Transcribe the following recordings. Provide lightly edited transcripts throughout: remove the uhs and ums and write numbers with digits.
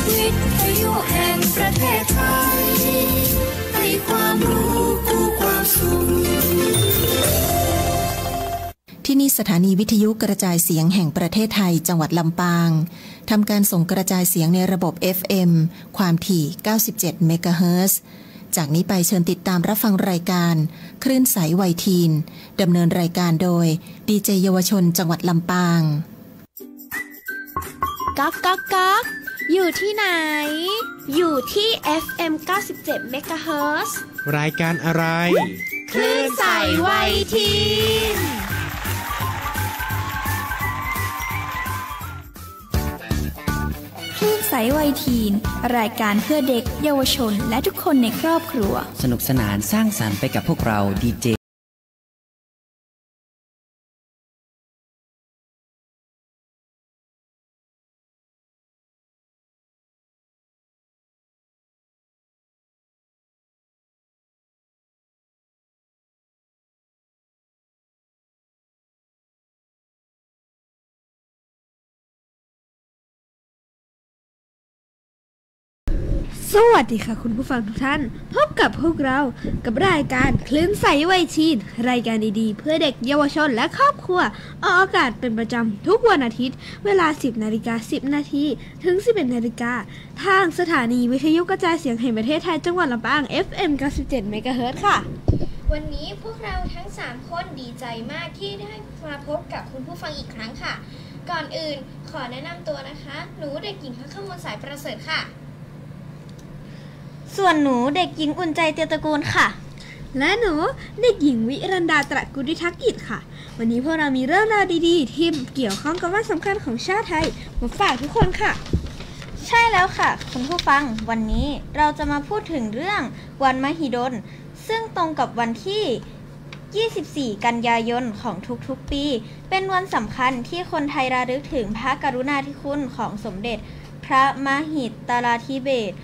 วิทยุแห่งประเทศไทยให้ความรู้คู่ความสุขที่นี่สถานีวิทยุกระจายเสียงแห่งประเทศไทยจังหวัดลำปางทำการส่งกระจายเสียงในระบบ FM ความถี่97เมกะเฮิรตซ์จากนี้ไปเชิญติดตามรับฟังรายการคลื่นใสวัยทีนดำเนินรายการโดยดีเจเยาวชนจังหวัดลำปางก๊ากก๊ากก๊ากอยู่ที่ไหนอยู่ที่ FM 97เมกะเฮิรตซ์รายการอะไรคลื่นใสวัยทีนคลื่นใสวัยทีนรายการเพื่อเด็กเยาวชนและทุกคนในครอบครัวสนุกสนานสร้างสรรค์ไปกับพวกเราดีเจสวัสดีค่ะคุณผู้ฟังทุกท่านพบกับพวกเรากับรายการคลื่นใสวัยทีนรายการดีๆเพื่อเด็กเยาวชนและครอบครัวออกอากาศเป็นประจำทุกวันอาทิตย์เวลา 10:10 น.ถึง 11:00 น.ทางสถานีวิทยุกระจายเสียงแห่งประเทศไทยจังหวัดลำปาง FM 97เมกะเฮิรตซ์ค่ะวันนี้พวกเราทั้ง3คนดีใจมากที่ได้มาพบกับคุณผู้ฟังอีกครั้งค่ะก่อนอื่นขอแนะนำตัวนะคะหนูเด็กหญิงพักขมลสายประเสริฐค่ะส่วนหนูเด็กหญิงอุ่นใจเตียตระกูลค่ะและหนูเด็กหญิงวิรันดาตระกุลวิทักษ์กิจค่ะวันนี้พวกเรามีเรื่องราวดีๆที่เกี่ยวข้องกับวันสำคัญของชาติไทยมาฝากทุกคนค่ะใช่แล้วค่ะคุณผู้ฟังวันนี้เราจะมาพูดถึงเรื่องวันมหิดลซึ่งตรงกับวันที่24กันยายนของทุกๆปีเป็นวันสำคัญที่คนไทยระลึกถึงพระกรุณาธิคุณของสมเด็จพระมหิดลธิเบศร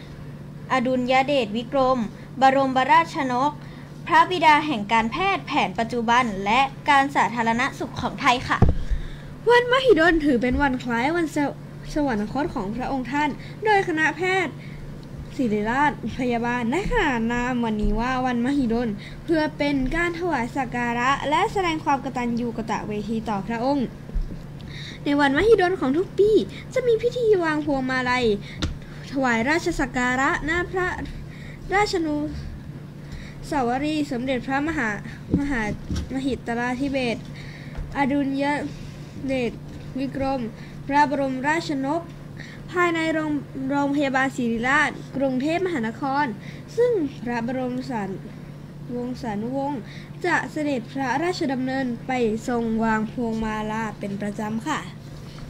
อดุลยเดชวิกรมบรมราชชนกพระบิดาแห่งการแพทย์แผนปัจจุบันและการสาธารณสุขของไทยค่ะวันมหิดลถือเป็นวันคล้ายวันสวรรคตของพระองค์ท่านโดยคณะแพทย์ศิริราชพยาบาลได้ขนานนามวันนี้ว่าวันมหิดลเพื่อเป็นการถวายสักการะและแสดงความกตัญญูกตเวทีต่อพระองค์ในวันมหิดลของทุกปีจะมีพิธีวางพวงมาลัยถวายราชสักการะณพระราชานุสาวรีย์สมเด็จพระมหิดลธิเบศรอดุลยเดชวิกรมพระบรมราชชนกภายในโรงพยาบาลศิริราชกรุงเทพมหานครซึ่งพระบรมวงศานุวงศ์จะเสด็จพระราชดำเนินไปทรงวางพวงมาลาเป็นประจำค่ะ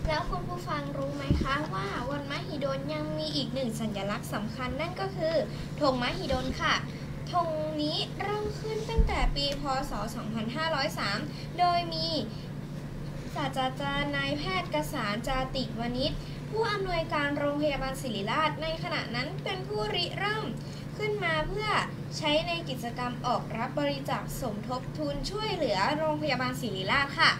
แล้วคุณผู้ฟังรู้ไหมคะว่าวันมหิดลยังมีอีกหนึ่งสัญลักษณ์สำคัญนั่นก็คือธงมหิดลค่ะธงนี้เริ่มขึ้นตั้งแต่ปีพ.ศ. 2503โดยมีศาสตราจารย์นายแพทย์กษาญจาติวณิชผู้อำนวยการโรงพยาบาลศิริราชในขณะนั้นเป็นผู้ริเริ่มขึ้นมาเพื่อใช้ในกิจกรรมออกรับบริจาคสมทบทุนช่วยเหลือโรงพยาบาลศิริราชค่ะ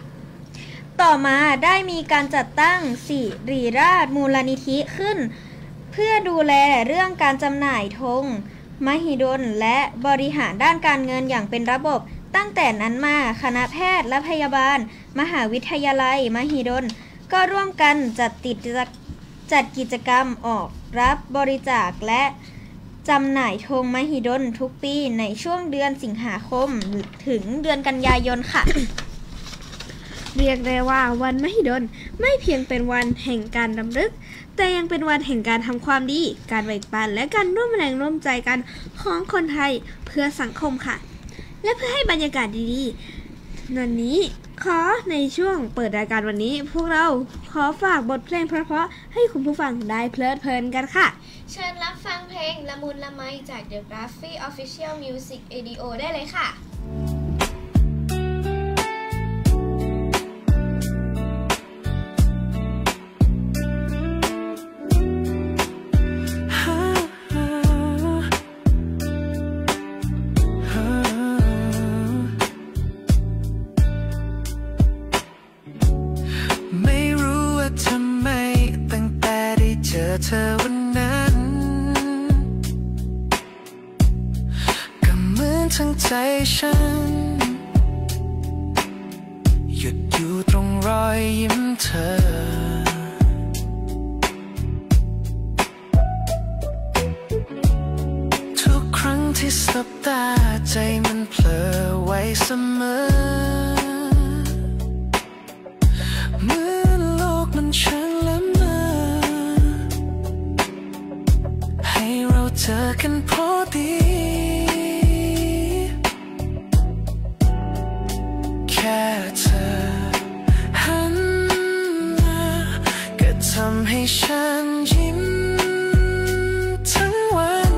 ต่อมาได้มีการจัดตั้งศิริราชมูลนิธิขึ้นเพื่อดูแลเรื่องการจำหน่ายธงมหิดลและบริหารด้านการเงินอย่างเป็นระบบตั้งแต่นั้นมาคณะแพทย์และพยาบาลมหาวิทยาลัยมหิดลก็ร่วมกันจัดกิจกรรมออกรับบริจาคและจำหน่ายธงมหิดลทุกปีในช่วงเดือนสิงหาคมถึงเดือนกันยายนค่ะเรียกได้ว่าวันมหิดลไม่เพียงเป็นวันแห่งการรำลึกแต่ยังเป็นวันแห่งการทำความดีการแบ่งปันและการร่วมแรงร่วมใจกันของคนไทยเพื่อสังคมค่ะและเพื่อให้บรรยากาศดีๆวันนี้ในช่วงเปิดรายการวันนี้พวกเราขอฝากบทเพลงเพราะๆให้คุณผู้ฟังได้เพลิดเพลินกันค่ะเชิญรับฟังเพลงละมุนละไมจาก The Graffy Official Music Video ได้เลยค่ะเธอวันนั้น ทั้งใจฉันหยุดอยู่ตรงรอยยิ้มเธอทุกครั้งที่สบตาใจมันเผลอไว้เสมอเหมือนโลกมันช่างละเมอให้เราเจอกันพอดีแค่เธอหันมาก็ทำให้ฉันยิ้มทั้งวัน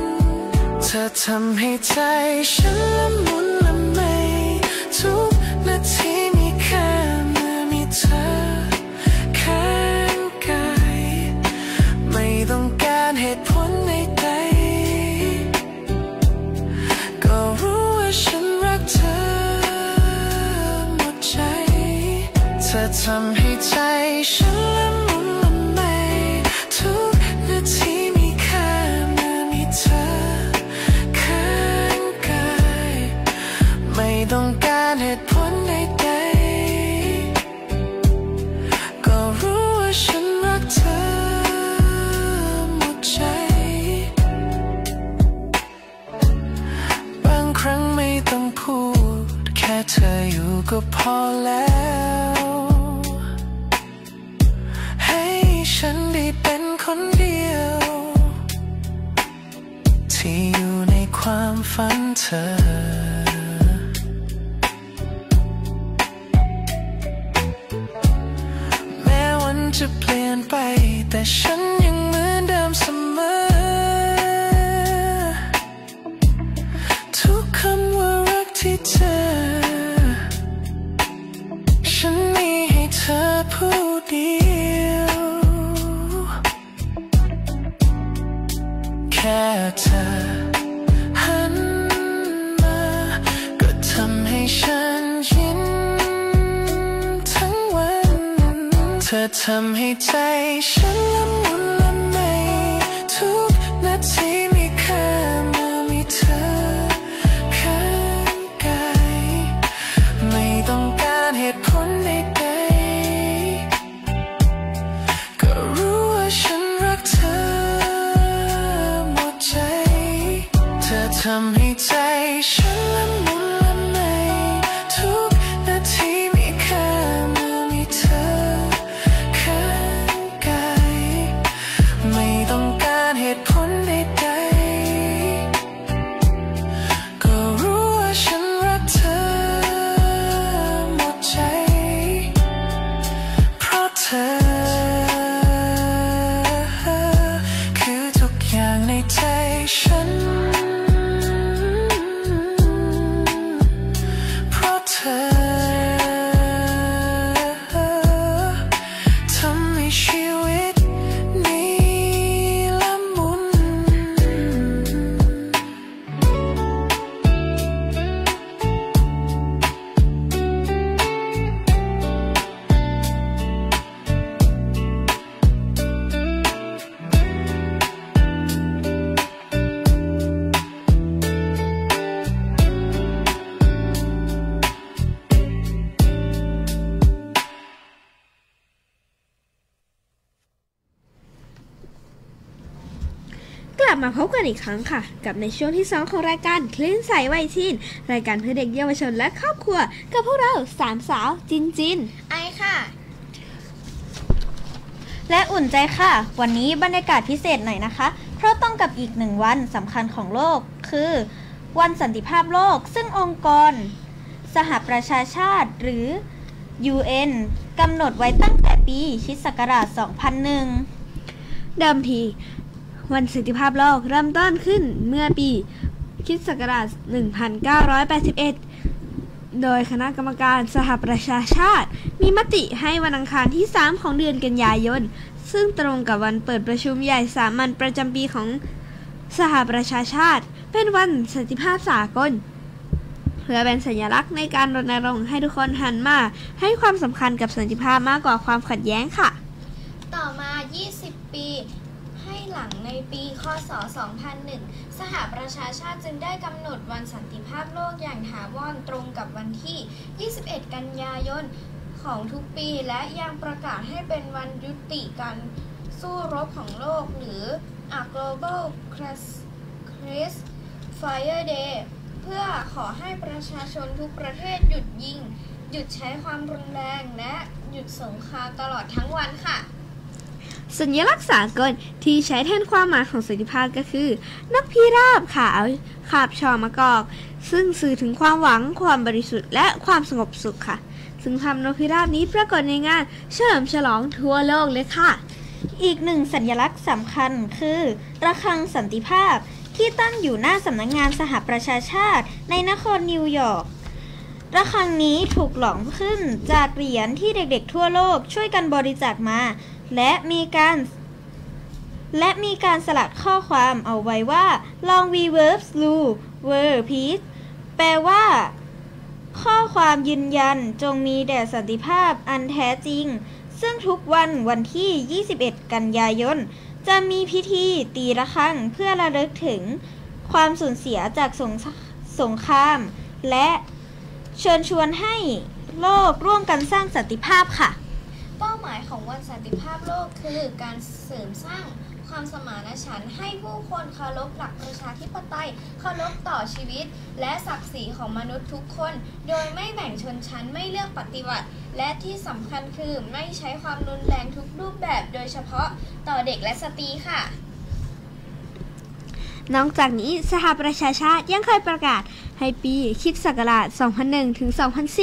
เธอทำให้ใจฉันละมุนละไมทุกนาทีมีค่าเมื่อมีเธอข้างกายไม่ต้องการเหตุผลใดๆก็รู้ว่าฉันรักเธอหมดใจเธอทำให้ใจฉันละมุนละไมทุกนาทีมีค่าเมื่อมีเธอข้างกายไม่ต้องการเหตุผลใดๆก็รู้ว่าฉันรักเธอหมดใจบางครั้งไม่ต้องพูดแค่เธออยู่ก็พอแล้วให้ฉันได้เป็นคนเดียวที่อยู่ในความฝันเธอแม้วันจะเปลี่ยนไปแต่ฉันยังเหมือนเดิมเสมอทุกคำว่ารักที่เธอฉันมีให้เธอผู้เดียวแค่เธอหันมาก็ทำให้ฉันยิ้มทั้งวันเธอทำให้ใจฉันละมุนละไมทุกนาทีมีค่าเมื่อมีเธอข้างกายไม่ต้องการเหตุผลใดๆก็รู้ว่าฉันรักเธอหมดใจเธอทำให้ใจฉันละมุนละไมทุกนาทีมีค่าเมื่อมีเธอข้างกายไม่ต้องการเหตุผลใดๆก็รู้ว่าฉันรักเธอหมดใจเพราะเธอคือทุกอย่างในใจฉันเพราะเธอทำให้ชีวิตนี้ละมุน กลับมาพบกันอีกครั้งค่ะกับในช่วงที่2ของรายการคลื่นใสวัยทีนรายการเพื่อเด็กเยาวชนและครอบครัวกับพวกเรา3สาวจินจิน ไอค่ะ และอุ่นใจค่ะวันนี้บรรยากาศพิเศษหน่อยนะคะเพราะต้องกับอีก1วันสำคัญของโลกคือวันสันติภาพโลกซึ่งองค์กรสหประชาชาติหรือ UN กำหนดไว้ตั้งแต่ปีค.ศ. 2001 เดิมทีวันสันติภาพโลกเริ่มต้นขึ้นเมื่อปีค.ศ. 1981 โดยคณะกรรมการสหประชาชาติมีมติให้วันอังคารที่3ของเดือนกันยายนซึ่งตรงกับวันเปิดประชุมใหญ่สามัญประจำปีของสหประชาชาติเป็นวันสันติภาพสากลเพื่อเป็นสัญลักษณ์ในการรณรงค์ให้ทุกคนหันมาให้ความสำคัญกับสันติภาพมากกว่าความขัดแย้งค่ะต่อมา20 ปีให้ หลังในปีคศ 2001 สหประชาชาติจึงได้กำหนดวันสันติภาพโลกอย่างถาวรตรงกับวันที่ 21 กันยายนของทุกปีและยังประกาศให้เป็นวันยุติการสู้รบของโลกหรือ A Global Ceasefire Day เพื่อขอให้ประชาชนทุกประเทศหยุดยิงหยุดใช้ความรุนแรงและหยุดสงครามตลอดทั้งวันค่ะสัญลักษณ์สากลที่ใช้แทนความหมายของสันติภาพก็คือนกพิราบขาวคาบชอมะกอกซึ่งสื่อถึงความหวังความบริสุทธิ์และความสงบสุขค่ะซึ่งทำนกพิราบนี้ปรากฏในงานเฉลิมฉลองทั่วโลกเลยค่ะอีกหนึ่งสัญลักษณ์สำคัญคือระฆังสันติภาพที่ตั้งอยู่หน้าสำนักงานสหประชาชาติในนครนิวยอร์กระฆังนี้ถูกหลอมขึ้นจากเหรียญที่เด็กๆทั่วโลกช่วยกันบริจาคมาและมีการสลักข้อความเอาไว้ว่า Long we verbs rule were peace แปลว่าข้อความยืนยันจงมีแด่สันติภาพอันแท้จริงซึ่งทุกวันที่ 21 กันยายนจะมีพิธีตีระฆังเพื่อระลึกถึงความสูญเสียจากสงครามและเชิญชวนให้โลกร่วมกันสร้างสันติภาพค่ะเป้าหมายของวันสันติภาพโลกคือการเสริมสร้างความสมานฉันท์ให้ผู้คนเคารพหลักประชาธิปไตยเคารพต่อชีวิตและศักดิ์ศรีของมนุษย์ทุกคนโดยไม่แบ่งชนชั้นไม่เลือกปฏิบัติและที่สำคัญคือไม่ใช้ความรุนแรงทุกรูปแบบโดยเฉพาะต่อเด็กและสตรีค่ะนอกจากนี้สหประชาชาติยังเคยประกาศให้ปีคริสต์ศักราช 2001 ถึง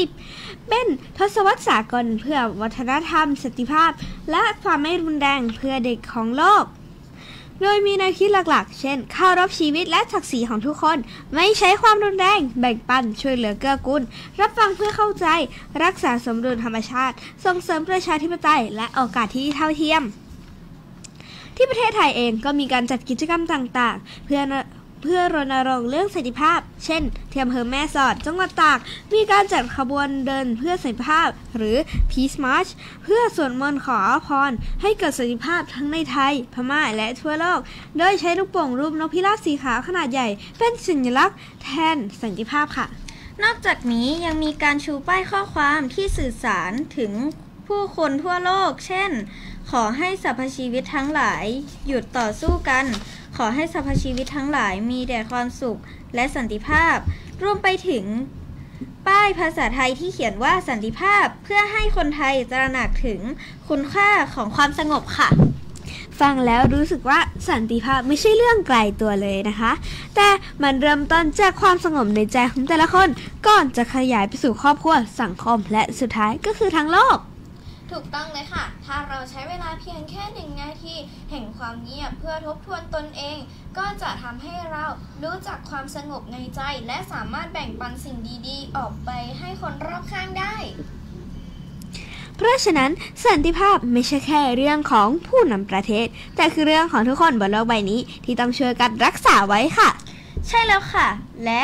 2010 เป็นทศวรรษสากลเพื่อวัฒนธรรมสันติภาพและความไม่รุนแรงเพื่อเด็กของโลกโดยมีแนวคิดหลักๆเช่นเคารพชีวิตและศักดิ์ศรีของทุกคนไม่ใช้ความรุนแรงแบ่งปันช่วยเหลือเกื้อกูลรับฟังเพื่อเข้าใจรักษาสมดุลธรรมชาติส่งเสริมประชาธิปไตยและโอกาสที่เท่าเทียมที่ประเทศไทยเองก็มีการจัดกิจกรรมต่างๆเพื่อรณรงค์เรื่องสันติภาพเช่นที่อำเภอแม่สอดจังหวัดตากมีการจัดขบวนเดินเพื่อสันติภาพหรือ Peace March เพื่อสวดมนต์ขอพรให้เกิดสันติภาพทั้งในไทยพม่าและทั่วโลกโดยใช้ลูกโป่งรูปนกพิราบสีขาวขนาดใหญ่เป็นสัญลักษณ์แทนสันติภาพค่ะนอกจากนี้ยังมีการชูป้ายข้อความที่สื่อสารถึงผู้คนทั่วโลกเช่นขอให้สรรพชีวิตทั้งหลายหยุดต่อสู้กันขอให้สรรพชีวิตทั้งหลายมีแต่ความสุขและสันติภาพรวมไปถึงป้ายภาษาไทยที่เขียนว่าสันติภาพเพื่อให้คนไทยตระหนักถึงคุณค่าของความสงบค่ะฟังแล้วรู้สึกว่าสันติภาพไม่ใช่เรื่องไกลตัวเลยนะคะแต่มันเริ่มต้นจากความสงบในใจของแต่ละคนก่อนจะขยายไปสู่ครอบครัวสังคมและสุดท้ายก็คือทั้งโลกถูกต้องเลยค่ะถ้าเราใช้เวลาเพียงแค่1 นาทีแห่งความเงียบเพื่อทบทวนตนเองก็จะทำให้เรารู้จักความสงบในใจและสามารถแบ่งปันสิ่งดีๆออกไปให้คนรอบข้างได้เพราะฉะนั้นสันติภาพไม่ใช่แค่เรื่องของผู้นำประเทศแต่คือเรื่องของทุกคนบนโลกใบนี้ที่ต้องช่วยกันรักษาไว้ค่ะใช่แล้วค่ะและ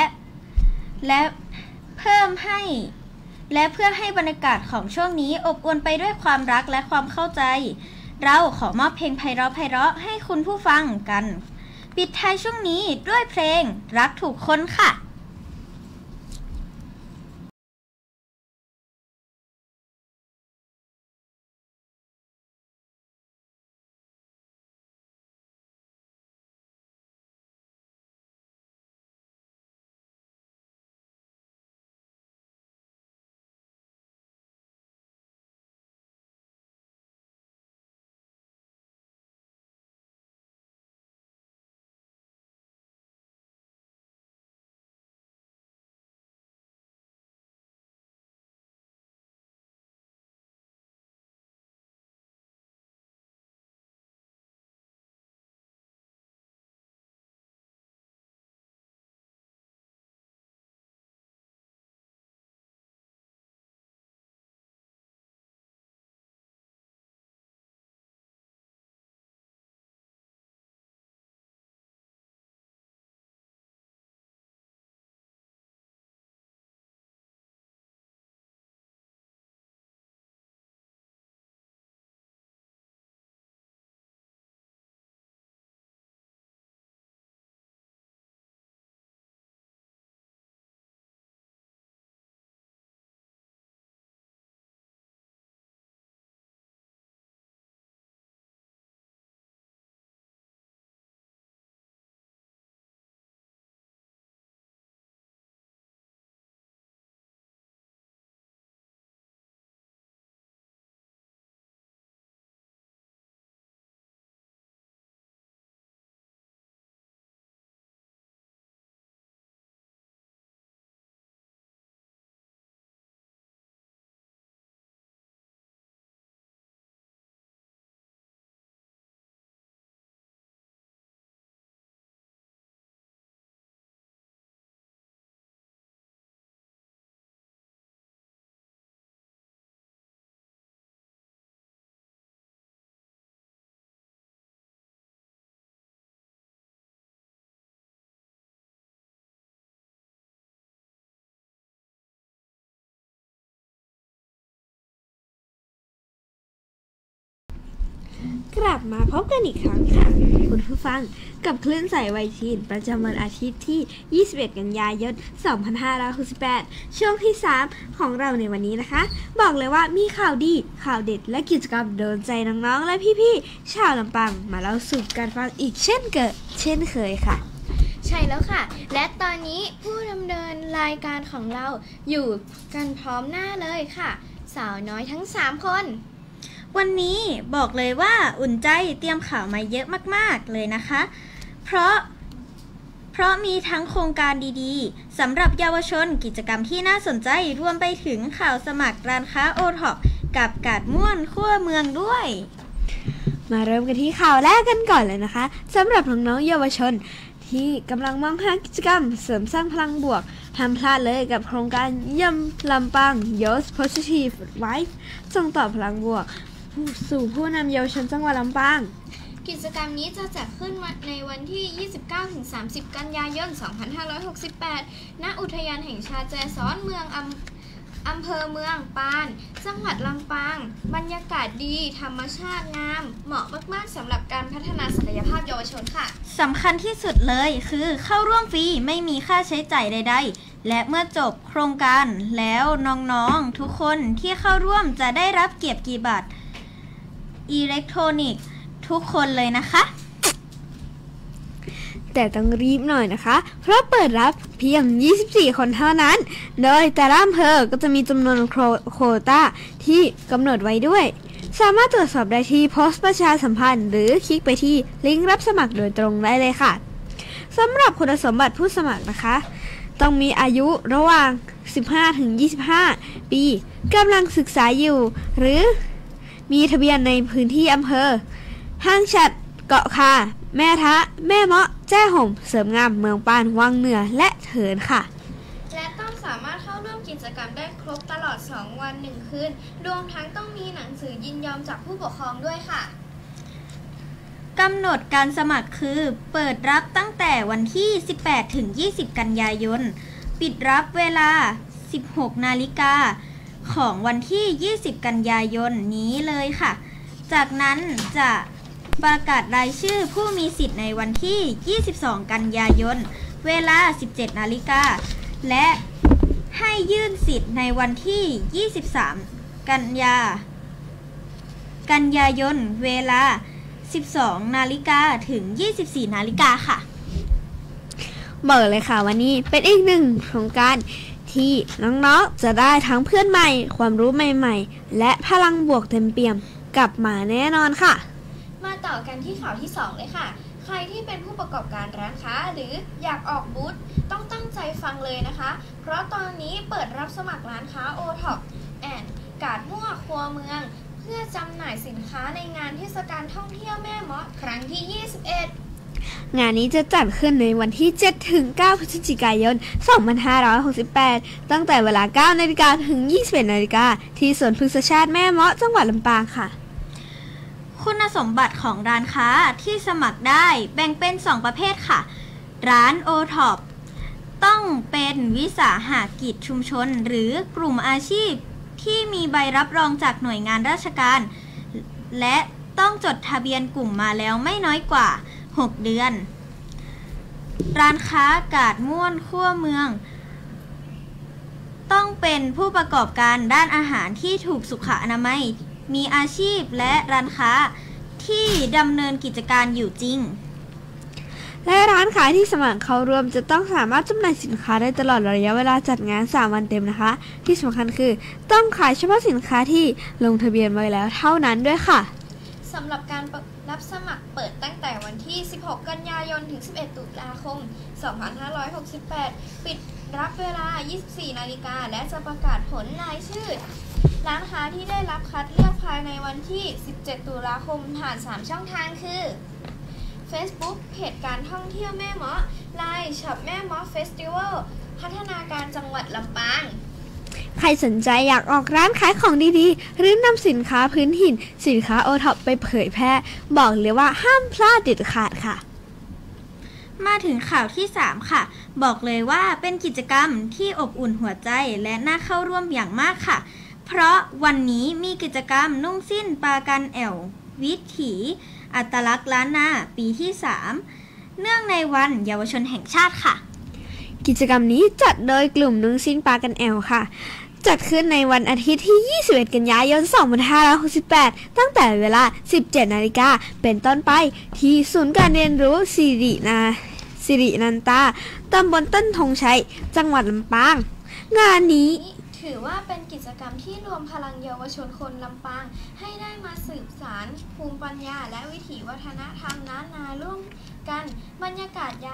เพื่อให้บรรยากาศของช่วงนี้อบอวลไปด้วยความรักและความเข้าใจเราขอมอบเพลงไพเราะให้คุณผู้ฟังกันปิดท้ายช่วงนี้ด้วยเพลงรักถูกคนค่ะ กลับมาพบกันอีกครั้งค่ะคุณผู้ฟังกับคลื่นสายวัยทีนประจำวันอาทิตย์ที่ 21 กันยายน 2568 ช่วงที่ 3 ของเราในวันนี้นะคะบอกเลยว่ามีข่าวดีข่าวเด็ดและกิจกรรมโดนใจน้องๆและพี่ๆชาวลำปางมาเล่าสู่กันฟังอีกเช่นเคยค่ะใช่แล้วค่ะและตอนนี้ผู้ดำเนินรายการของเราอยู่กันพร้อมหน้าเลยค่ะสาวน้อยทั้ง3คนวันนี้บอกเลยว่าอุ่นใจเตรียมข่าวมาเยอะมากๆเลยนะคะเพราะมีทั้งโครงการดีๆสำหรับเยาวชนกิจกรรมที่น่าสนใจรวมไปถึงข่าวสมัครร้านค้าโอท็อปกับกาดม่วนขั้วเมืองด้วยมาเริ่มกันที่ข่าวแรกกันก่อนเลยนะคะสำหรับน้องๆเยาวชนที่กำลังมองหากิจกรรมเสริมสร้างพลังบวกห้ามพลาดเลยกับโครงการเยี่ยมลำปาง Youth Positive Vibe ส่งต่อพลังบวกสู่ผู้นำเยาวชนจังหวัดลำปางกิจกรรมนี้จะจัดขึ้นในวันที่ 29-30 กันยายน 2568 ณ อุทยานแห่งชาติแจซ้อนเมืองอำเภอเมืองปานจังหวัดลำปางบรรยากาศดีธรรมชาติงามเหมาะมากๆสำหรับการพัฒนาศักยภาพเยาวชนค่ะสำคัญที่สุดเลยคือเข้าร่วมฟรีไม่มีค่าใช้จ่ายใดๆและเมื่อจบโครงการแล้วน้องๆทุกคนที่เข้าร่วมจะได้รับเกียรติบัตรอิเล็กทรอนิกส์ทุกคนเลยนะคะแต่ต้องรีบหน่อยนะคะเพราะเปิดรับเพียง24คนเท่านั้นโดยแต่ละอำเภอก็จะมีจำนวนโควต้าที่กำหนดไว้ด้วยสามารถตรวจสอบได้ที่โพสต์ประชาสัมพันธ์หรือคลิกไปที่ลิงก์รับสมัครโดยตรงได้เลยค่ะสำหรับคุณสมบัติผู้สมัครนะคะต้องมีอายุระหว่าง 15-25 ปีกำลังศึกษาอยู่หรือมีทะเบียนในพื้นที่อำเภอห้างฉัดเกาะคาแม่ทะแม่เมาะแจ้ห่มเสริมงามเมืองปานวังเหนือและเถินค่ะและต้องสามารถเข้าร่วมกิจกรรมได้ครบตลอด2วัน1คืนรวมทั้งต้องมีหนังสือยินยอมจากผู้ปกครองด้วยค่ะกำหนดการสมัครคือเปิดรับตั้งแต่วันที่ 18-20 กันยายนปิดรับเวลา 16 นาฬิกาของวันที่ 20 กันยายนนี้เลยค่ะจากนั้นจะประกาศรายชื่อผู้มีสิทธิ์ในวันที่ 22 กันยายนเวลา 17 นาฬิกาและให้ยื่นสิทธิ์ในวันที่ 23 กันยายนเวลา 12 นาฬิกาถึง 24 นาฬิกาค่ะบอกเลยค่ะวันนี้เป็นอีกหนึ่งโครงการที่น้องๆจะได้ทั้งเพื่อนใหม่ความรู้ใหม่ๆและพลังบวกเต็มเปี่ยมกลับมาแน่นอนค่ะมาต่อกันที่ข่าวที่2เลยค่ะใครที่เป็นผู้ประกอบการร้านค้าหรืออยากออกบูธต้องตั้งใจฟังเลยนะคะเพราะตอนนี้เปิดรับสมัครร้านค้าโอท็อปแอนด์กาดมั่วครัวเมืองเพื่อจำหน่ายสินค้าในงานเทศกาลท่องเที่ยวแม่เมาะครั้งที่ 21งานนี้จะจัดขึ้นในวันที่ 7-9 พฤศจิกายน 2568 ตั้งแต่เวลา 9 นาฬิกาถึง 21 นาฬิกาที่สวนพฤกษชาติแม่เมาะจังหวัดลำปางค่ะคุณสมบัติของร้านค้าที่สมัครได้แบ่งเป็น2ประเภทค่ะร้านโอท็อปต้องเป็นวิสาหกิจชุมชนหรือกลุ่มอาชีพที่มีใบรับรองจากหน่วยงานราชการและต้องจดทะเบียนกลุ่มมาแล้วไม่น้อยกว่า6 เดือนร้านค้ากาดม่วนขั้วเมืองต้องเป็นผู้ประกอบการด้านอาหารที่ถูกสุขอนามัยมีอาชีพและร้านค้าที่ดำเนินกิจการอยู่จริงและร้านค้าที่สมัครเข้าร่วมจะต้องสามารถจำหน่ายสินค้าได้ตลอดระยะเวลาจัดงาน3 วันเต็มนะคะที่สำคัญคือต้องขายเฉพาะสินค้าที่ลงทะเบียนไว้แล้วเท่านั้นด้วยค่ะสำหรับการรับสมัครเปิดตั้งแต่วันที่ 16 กันยายน ถึง 11 ตุลาคม 2568 ปิดรับเวลา 24 นาฬิกาและจะประกาศผลรายชื่อร้านค้าที่ได้รับคัดเลือกภายในวันที่ 17 ตุลาคมผ่าน 3 ช่องทางคือ Facebook เพจการท่องเที่ยวแม่เมาะ LINE ช็อปแม่เมาะเฟสติวัลพัฒนาการจังหวัดลำปางใครสนใจอยากออกร้านขายของดีๆหรือนำสินค้าพื้นถิ่นสินค้าโอท็อปไปเผยแพร่บอกเลยว่าห้ามพลาดเด็ดขาดค่ะมาถึงข่าวที่3ค่ะบอกเลยว่าเป็นกิจกรรมที่อบอุ่นหัวใจและน่าเข้าร่วมอย่างมากค่ะเพราะวันนี้มีกิจกรรมนุ่งสิ้นปากันแอว วิถีอัตลักษณ์ล้านนาปีที่ 3 เนื่องในวันเยาวชนแห่งชาติค่ะกิจกรรมนี้จัดโดยกลุ่มนุ่งสิ้นปากันแอลค่ะจัดขึ้นในวันอาทิตย์ที่ 21 กันยายน 2568 ตั้งแต่เวลา 17 นาฬิกาเป็นต้นไปที่ศูนย์การเรียนรู้สิรินันตาตำบลต้นธงชัยจังหวัดลำปางงานนี้ถือว่าเป็นกิจกรรมที่รวมพลังเยาวชนคนลำปางให้ได้มาสืบสานภูมิปัญญาและวิถีวัฒนธรรมล้านนาร่วมกันบรรยากาศย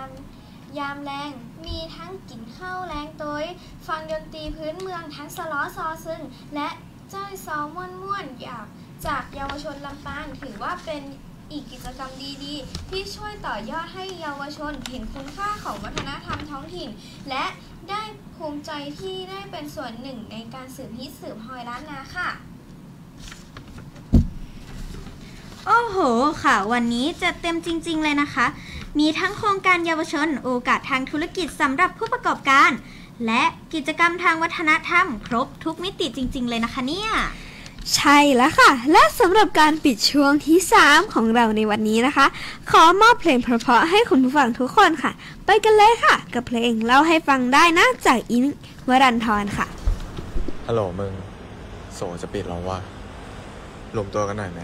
ามแรงมีทั้งกินข้าวแรงโดยฟังดนตรีพื้นเมืองทั้งสล้อซอซึงและจ้อยซ้อมม่วนๆจากเยาวชนลำปางถือว่าเป็นอีกกิจกรรมดีๆที่ช่วยต่อยอดให้เยาวชนเห็นคุณค่าของวัฒนธรรมท้องถิ่นและได้ภูมิใจที่ได้เป็นส่วนหนึ่งในการสืบฮิตสืบฮอยล้านนาค่ะโอ้โหค่ะวันนี้จะเต็มจริงๆเลยนะคะมีทั้งโครงการเยาวชนโอกาสทางธุรกิจสำหรับผู้ประกอบการและกิจกรรมทางวัฒนธรรมครบทุกมิติจริงๆเลยนะคะเนี่ยใช่แล้วค่ะและสำหรับการปิดช่วงที่ 3 ของเราในวันนี้นะคะขอมอบเพลงเพราะๆให้คุณผู้ฟังทุกคนค่ะไปกันเลยค่ะกับเพลงเล่าให้ฟังได้นะจากอินวรันทรค่ะฮัลโหลมึงโสจะปิดแล้วว่ะรวมตัวกันหน่อยไหม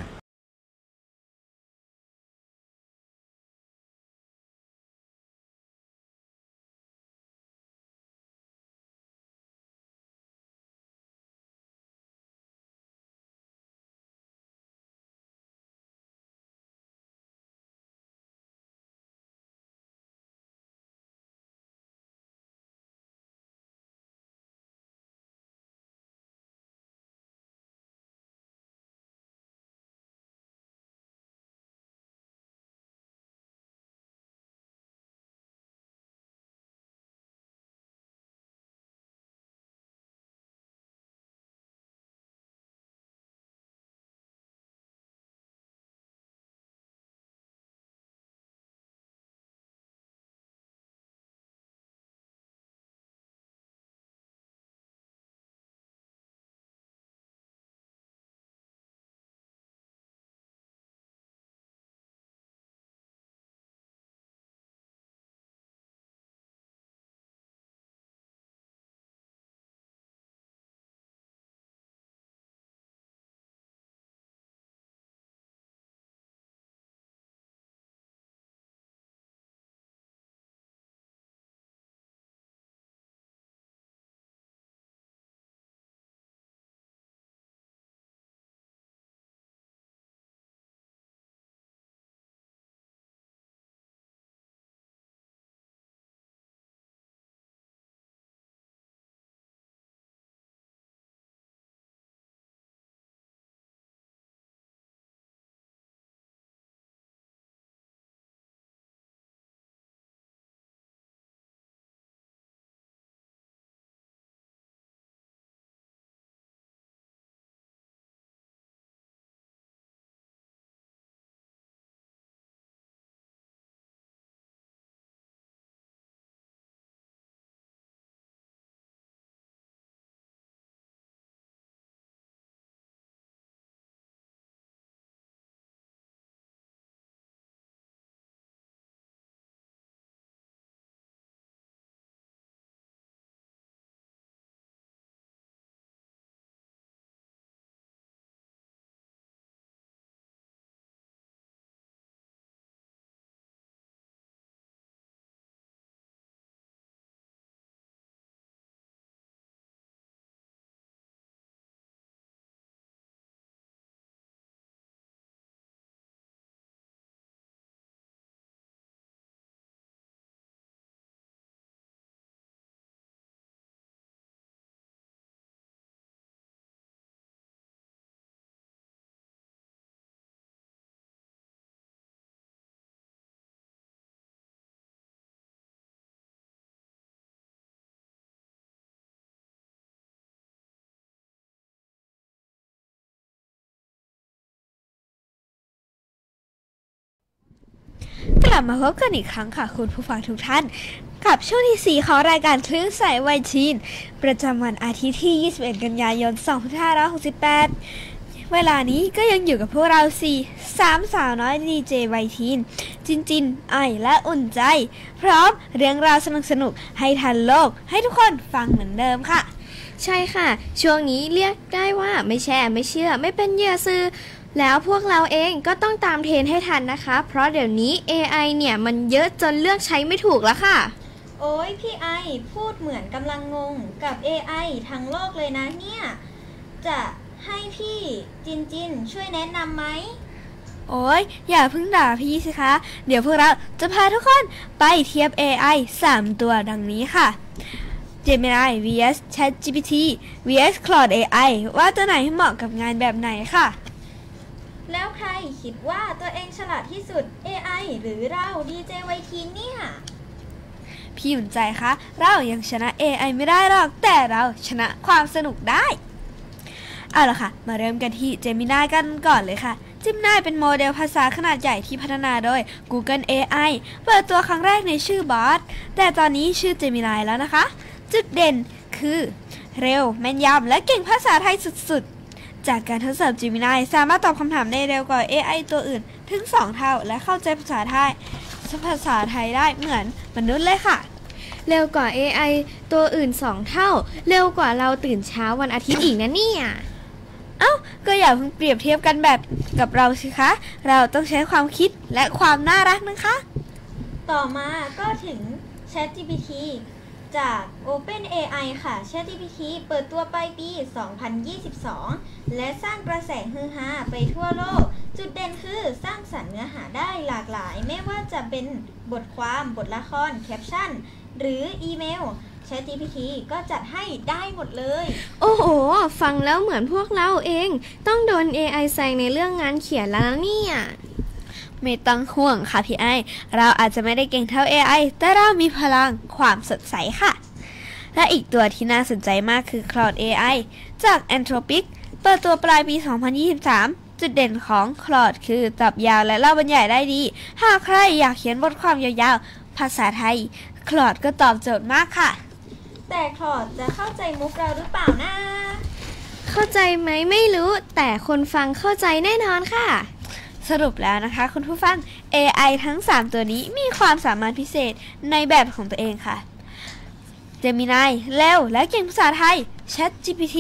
กลับมาพบกันอีกครั้งค่ะคุณผู้ฟังทุกท่านกับช่วงที่ 4 ของรายการคลื่นสายวัยทีนประจำวันอาทิตย์ที่ 21 กันยายน 2568 เวลานี้ก็ยังอยู่กับพวกเรา3 สาวน้อยดีเจไวทีนจินไอและอุ่นใจพร้อมเรื่องราวสนุกๆให้ทันโลกให้ทุกคนฟังเหมือนเดิมค่ะใช่ค่ะช่วงนี้เรียกได้ว่าไม่แช่ไม่เชื่อไม่เป็นเหยื่อสื่อแล้วพวกเราเองก็ต้องตามเทรนให้ทันนะคะเพราะเดี๋ยวนี้ AI เนี่ยมันเยอะจนเลือกใช้ไม่ถูกแล้วค่ะโอ้ยพี่ไอพูดเหมือนกำลังงงกับ AI ทั้งโลกเลยนะเนี่ยจะให้พี่จินช่วยแนะนำไหมโอ้ยอย่าเพิ่งด่าพี่สิคะเดี๋ยวพวกเราจะพาทุกคนไปเทียบ AI 3 ตัวดังนี้ค่ะ Gemini vs ChatGPT vs Claude AI ว่าตัวไหนเหมาะกับงานแบบไหนค่ะแล้วใครคิดว่าตัวเองฉลาดที่สุด AI หรือเราดีเจไวทีนเนี่ยพี่อุ่นใจคะเรายังชนะ AI ไม่ได้หรอกแต่เราชนะความสนุกได้เอาล่ะค่ะมาเริ่มกันที่ Gemini กันก่อนเลยค่ะ Gemini เป็นโมเดลภาษาขนาดใหญ่ที่พัฒนาโดย Google AI เปิดตัวครั้งแรกในชื่อบอสแต่ตอนนี้ชื่อ Gemini แล้วนะคะจุดเด่นคือเร็วแม่นยำและเก่งภาษาไทยสุดๆจากการทดสอบ Gemini สามารถตอบคำถามได้เร็วกว่า AI ตัวอื่นถึง2 เท่าและเข้าใจภาษาไทยได้เหมือนมนุษย์เลยค่ะเร็วกว่า AI ตัวอื่น2 เท่าเร็วกว่าเราตื่นเช้าวันอาทิตย์อีกนะเนี่ยเอ้าก็อย่าเพิ่งเปรียบเทียบกันแบบกับเราสิคะเราต้องใช้ความคิดและความน่ารักนะคะต่อมาก็ถึง ChatGPT จาก OpenAI ค่ะ ChatGPT เปิดตัวปลายปี 2022 และสร้างกระแสฮือฮาไปทั่วโลกจุดเด่นคือสร้างสรรค์เนื้อหาได้หลากหลายไม่ว่าจะเป็นบทความบทละครแคปชั่นหรืออีเมล ChatGPT ก็จัดให้ได้หมดเลยโอ้โหฟังแล้วเหมือนพวกเราเองต้องโดน AI แซงในเรื่องงานเขียนแล้วนะเนี่ยไม่ต้องห่วงค่ะพี่ไอเราอาจจะไม่ได้เก่งเท่า AI แต่เรามีพลังความสดใสค่ะและอีกตัวที่น่าสนใจมากคือ Claude AI จาก Anthropic เปิดตัวปลายปี 2023 จุดเด่นของ Claude คือตอบยาวและเล่าบรรยายได้ดีหากใครอยากเขียนบทความยาวๆภาษาไทย Claude ก็ตอบโจทย์มากค่ะแต่ Claude จะเข้าใจมุกเราหรือเปล่านะเข้าใจไหมไม่รู้แต่คนฟังเข้าใจแน่นอนค่ะสรุปแล้วนะคะคุณผู้ฟัง AI ทั้ง3ตัวนี้มีความสามารถพิเศษในแบบของตัวเองค่ะ Gemini เร็วและเก่งภาษาไทย ChatGPT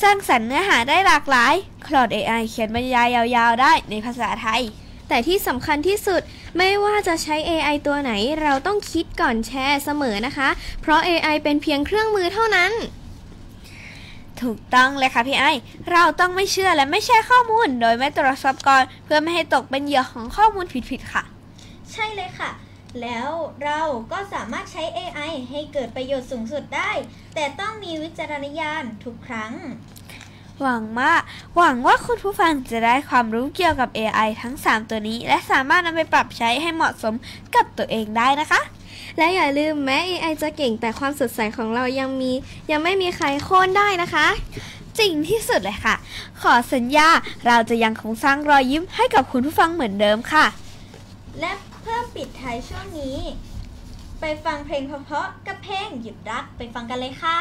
สร้างสรรค์เนื้อหาได้หลากหลาย Claude AI เขียนบรรยายยาวๆได้ในภาษาไทยแต่ที่สำคัญที่สุดไม่ว่าจะใช้ AI ตัวไหนเราต้องคิดก่อนแชร์เสมอนะคะเพราะ AI เป็นเพียงเครื่องมือเท่านั้นถูกต้องเลยค่ะพี่ไอเราต้องไม่เชื่อและไม่แชร์ข้อมูลโดยไม่ตรวจสอบก่อนเพื่อไม่ให้ตกเป็นเหยื่อของข้อมูลผิดๆค่ะใช่เลยค่ะแล้วเราก็สามารถใช้ AI ให้เกิดประโยชน์สูงสุดได้แต่ต้องมีวิจารณญาณทุกครั้งหวังว่าคุณผู้ฟังจะได้ความรู้เกี่ยวกับ AI ทั้ง3ตัวนี้และสามารถนำไปปรับใช้ให้เหมาะสมกับตัวเองได้นะคะและอย่าลืมแม้ AI จะเก่งแต่ความสดใสของเรายังไม่มีใครโค่นได้นะคะจริงที่สุดเลยค่ะขอสัญญาเราจะยังคงสร้างรอยยิ้มให้กับคุณผู้ฟังเหมือนเดิมค่ะและเพื่อปิดท้ายช่วงนี้ไปฟังเพลงเพราะๆกับเพลงหยุดรักไปฟังกันเลยค่ะ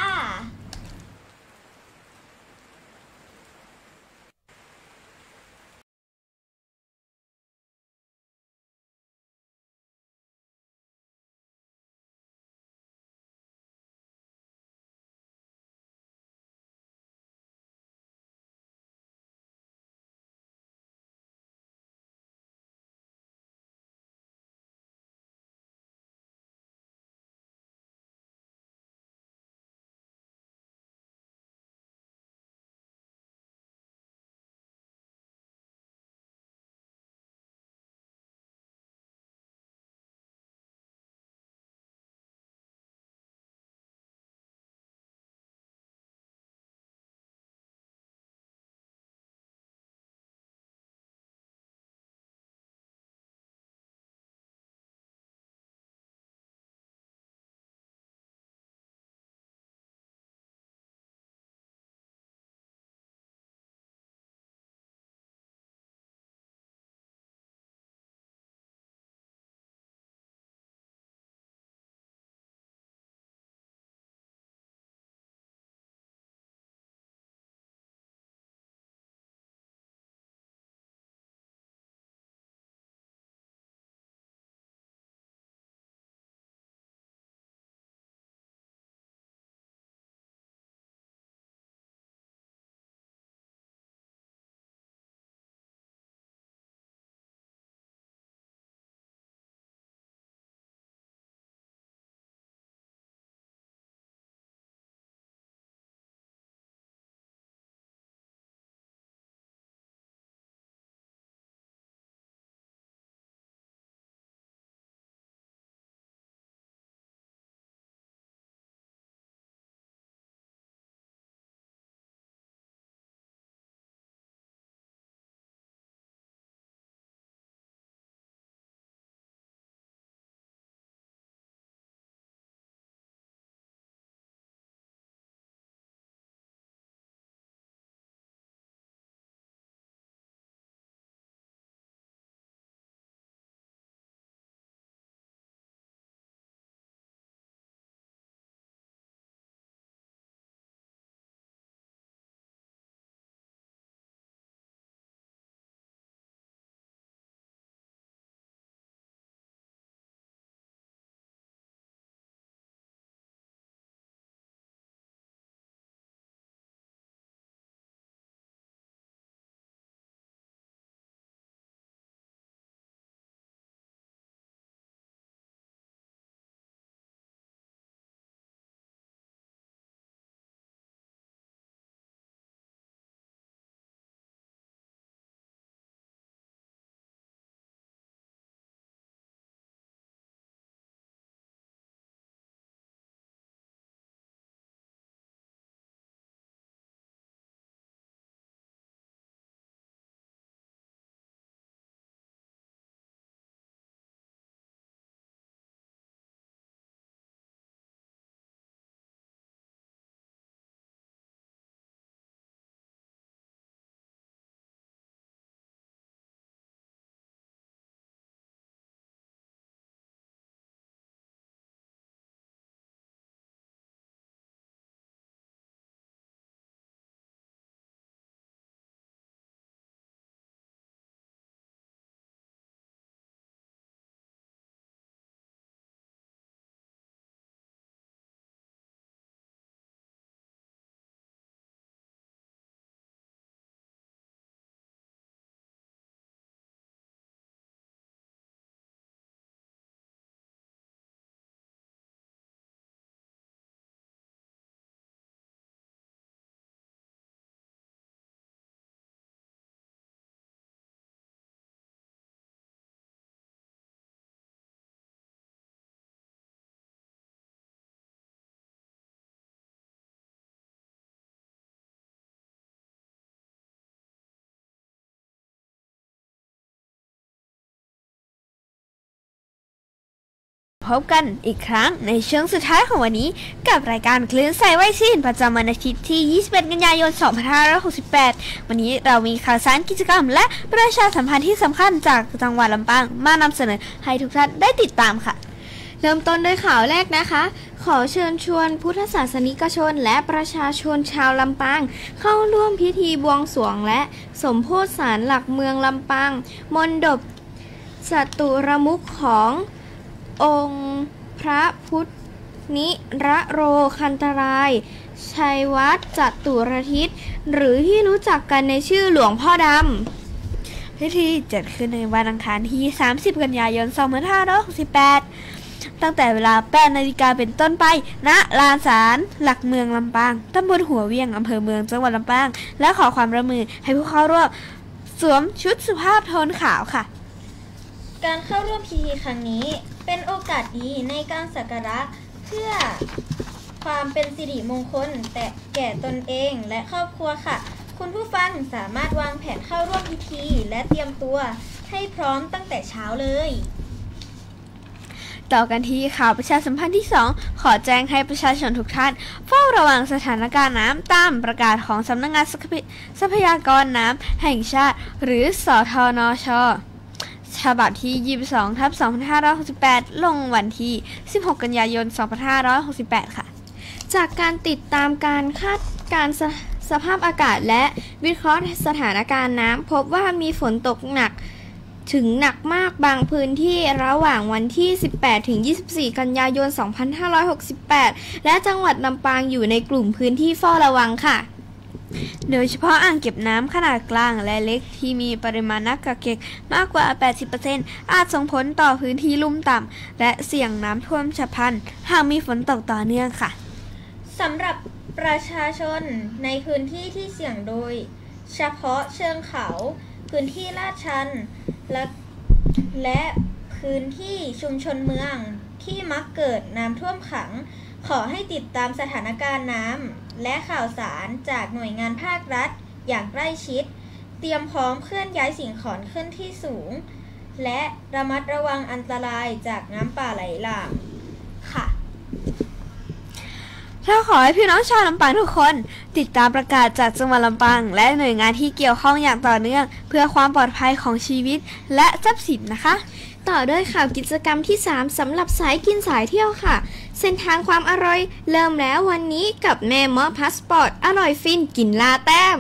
พบกันอีกครั้งในช่วงสุดท้ายของวันนี้กับรายการคลื่นใสไว้ชินประจำวันอาทิตย์ที่21กันยายน2568วันนี้เรามีข่าวสารกิจกรรมและประชาสัมพันธ์ที่สำคัญจากจังหวัดลำปางมานำเสนอให้ทุกท่านได้ติดตามค่ะเริ่มต้นด้วยข่าวแรกนะคะขอเชิญชวนพุทธศาสนิกชนและประชาชนชาวลำปางเข้าร่วมพิธีบวงสรวงและสมโภชศาลหลักเมืองลำปางมณฑปจตุรมุขขององค์พระพุทธนิรโรคันตรายชัยวัฒน์จตุรทิศหรือที่รู้จักกันในชื่อหลวงพ่อดำพิธีจัดขึ้นในวันอังคารที่30กันยายน2568ตั้งแต่เวลา 8 นาฬิกาเป็นต้นไปณลานศาลหลักเมืองลำปางตำบลหัวเวียงอำเภอเมืองจังหวัดลำปางและขอความร่วมมือให้ผู้เข้าร่วมสวมชุดสุภาพโทนขาวค่ะการเข้าร่วมพิธีครั้งนี้เป็นโอกาสดีในการสักการะเพื่อความเป็นสิริมงคลแต่แก่ตนเองและครอบครัวค่ะคุณผู้ฟังสามารถวางแผนเข้าร่วมพิธีและเตรียมตัวให้พร้อมตั้งแต่เช้าเลยต่อกันที่ข่าวประชาสัมพันธ์ที่ 2ขอแจ้งให้ประชาชนทุกท่านเฝ้าระวังสถานการณ์น้ำตามประกาศของสำนักงานทรัพยากรน้ำแห่งชาติหรือสทนช.ฉบับที่ 22/2568 ลงวันที่ 16 กันยายน 2568 ค่ะจากการติดตามการคาดการณ์สภาพอากาศและวิเคราะห์สถานการณ์น้ำพบว่ามีฝนตกหนักถึงหนักมากบางพื้นที่ระหว่างวันที่ 18-24 กันยายน 2568 และจังหวัดลำปางอยู่ในกลุ่มพื้นที่เฝ้าระวังค่ะโดยเฉพาะอ่างเก็บน้ำขนาดกลางและเล็กที่มีปริมาณน้ำกักเก็บมากกว่า 80% อาจส่งผลต่อพื้นที่ลุ่มต่ำและเสี่ยงน้ำท่วมฉับพลันหากมีฝนตกต่อเนื่องค่ะสำหรับประชาชนในพื้นที่ที่เสี่ยงโดยเฉพาะเชิงเขาพื้นที่ลาดชันและพื้นที่ชุมชนเมืองที่มักเกิดน้ำท่วมขังขอให้ติดตามสถานการณ์น้ำและข่าวสารจากหน่วยงานภาครัฐอย่างใกล้ชิดเตรียมพร้อมเคลื่อนย้ายสิ่งของขึ้นที่สูงและระมัดระวังอันตรายจากน้ำป่าไหลหลากค่ะเราขอให้พี่น้องชาวลำปางทุกคนติดตามประกาศจากจังหวัดลำปางและหน่วยงานที่เกี่ยวข้องอย่างต่อเนื่องเพื่อความปลอดภัยของชีวิตและทรัพย์สินนะคะต่อด้วยข่าวกิจกรรมที่ 3 สำหรับสายกินสายเที่ยวค่ะเส้นทางความอร่อยเริ่มแล้ววันนี้กับแม่เมาะพาสปอร์ตอร่อยฟินกินลาแต้ม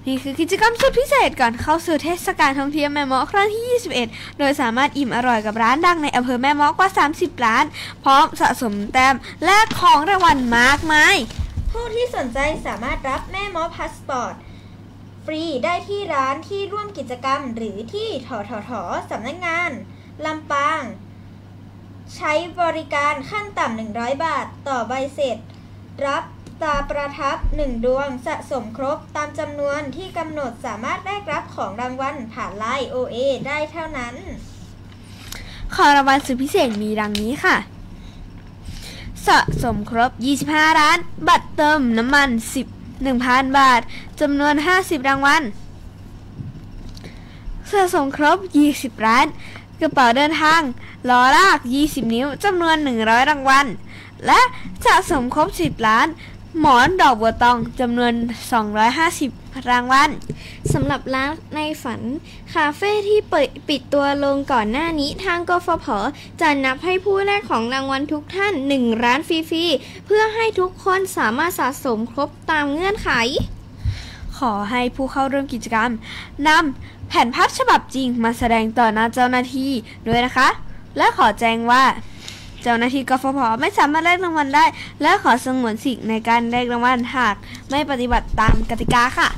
นี่คือกิจกรรมสุดพิเศษก่อนเข้าสู่เทศกาลท่องเที่ยวแม่เมาะครั้งที่ 21โดยสามารถอิ่มอร่อยกับร้านดังในอำเภอแม่เมาะกว่า30ร้านพร้อมสะสมแต้มและของรางวัลมากมายผู้ที่สนใจสามารถรับแม่เมาะพาสปอร์ตฟรีได้ที่ร้านที่ร่วมกิจกรรมหรือที่ททท.สำนักงานลำปางใช้บริการขั้นต่ำ100 บาทต่อใบเสร็จรับตราประทับ1ดวงสะสมครบตามจำนวนที่กำหนดสามารถแลกรับของรางวัลผ่านไลน์ OA ได้เท่านั้นของรางวัลสุดพิเศษมีดังนี้ค่ะสะสมครบ25ร้านบัตรเติมน้ำมัน 1,000 บาทจำนวน50รางวัลสะสมครบ20ร้านกระเป๋าเดินทางล้อลาก20นิ้วจำนวน100รางวัลและสะสมครบ10ล้านหมอนดอกบัวตองจำนวน250รางวัลสำหรับร้านในฝันคาเฟ่ที่ปิดตัวลงก่อนหน้านี้ทางกฟผ.จะนับให้ผู้แลกของรางวัลทุกท่าน1ร้านฟรีๆเพื่อให้ทุกคนสามารถสะสมครบตามเงื่อนไขขอให้ผู้เข้าร่วมกิจกรรมนำแผ่นภาพฉบับจริงมาแสดงต่อหน้าเจ้าหน้าที่ด้วยนะคะและขอแจ้งว่าเจ้าหน้าที่กฟผ.ไม่สามารถแลกรางวัลได้และขอสงวนสิทธิ์ในการแลกรางวัลหากไม่ปฏิบัติตามกติกาค่ะ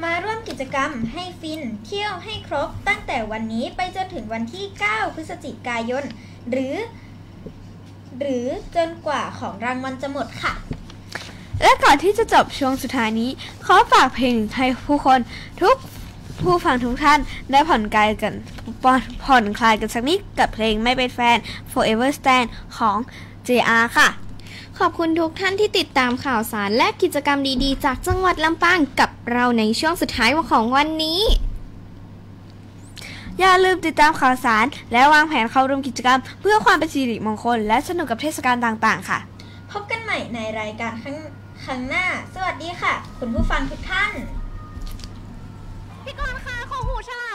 มาร่วมกิจกรรมให้ฟินเที่ยวให้ครบตั้งแต่วันนี้ไปจนถึงวันที่9พฤศจิกายนหรือจนกว่าของรางวัลจะหมดค่ะและก่อนที่จะจบช่วงสุดท้ายนี้ขอฝากเพลงให้ผู้คนผู้ฟังทุกท่านได้ผ่อนคลายกันสักนิดกับเพลงไม่เป็นแฟน Forever Stand ของ JR ค่ะขอบคุณทุกท่านที่ติดตามข่าวสารและกิจกรรมดีๆจากจังหวัดลำปางกับเราในช่วงสุดท้ายของวันนี้ อย่าลืมติดตามข่าวสารและวางแผนเข้าร่วมกิจกรรมเพื่อความเป็นสิริมงคลและสนุกกับเทศกาลต่างๆค่ะพบกันใหม่ในรายการครั้งหน้าสวัสดีค่ะคุณผู้ฟังทุกท่านพี่กรณ์คะของหูฉลาด